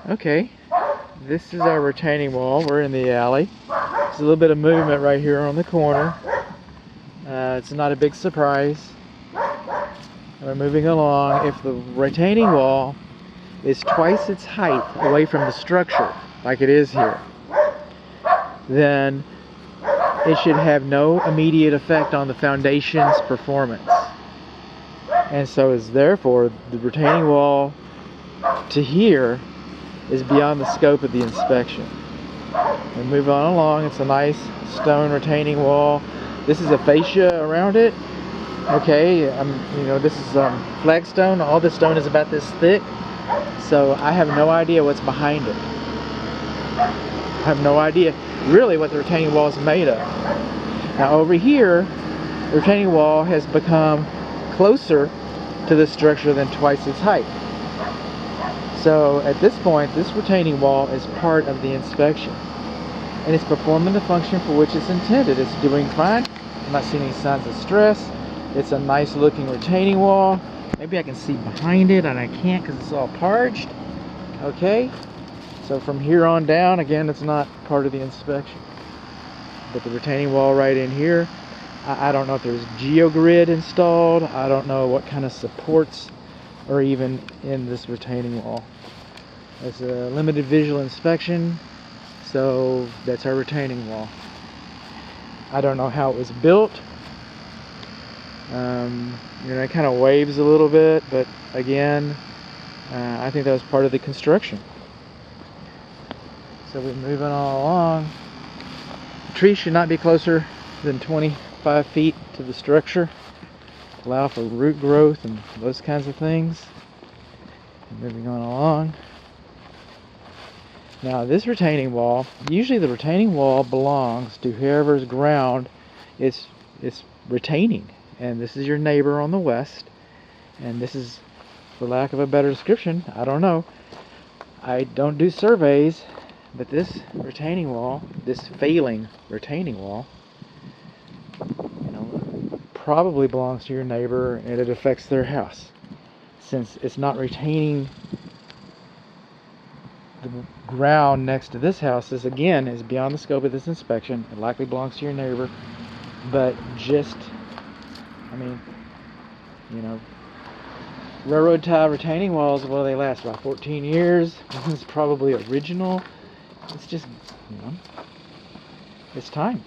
Okay, this is our retaining wall. We're in the alley. There's a little bit of movement right here on the corner. It's not a big surprise. We're moving along. If the retaining wall is twice its height away from the structure, like it is here, then it should have no immediate effect on the foundation's performance. And so is therefore the retaining wall to here is beyond the scope of the inspection. We move on along. It's a nice stone retaining wall. This is a fascia around it. Okay, this is flagstone. All this stone is about this thick, so I have no idea what's behind it. I have no idea really what the retaining wall is made of. Now over here, the retaining wall has become closer to the structure than twice its height. So at this point, this retaining wall is part of the inspection, and it's performing the function for which it's intended. It's doing fine. I'm not seeing any signs of stress. It's a nice looking retaining wall. Maybe I can see behind it, and I can't because it's all parched. Okay, so from here on down, again, it's not part of the inspection. But the retaining wall right in here, I don't know if there's geogrid installed. I don't know what kind of supports are even in this retaining wall. It's a limited visual inspection, so that's our retaining wall. I don't know how it was built. It kind of waves a little bit, but again, I think that was part of the construction. So we're moving all along. The tree should not be closer than 25 feet to the structure. Allow for root growth and those kinds of things. Moving on along. Now this retaining wall, usually the retaining wall belongs to whoever's ground is retaining. And this is your neighbor on the west. And this is, for lack of a better description, I don't know. I don't do surveys, but this retaining wall, this failing retaining wall, probably belongs to your neighbor, and it affects their house. Since it's not retaining the ground next to this house, this again is beyond the scope of this inspection. It likely belongs to your neighbor, but railroad tie retaining walls, what do they last? About 14 years. This is probably original. It's just, it's time.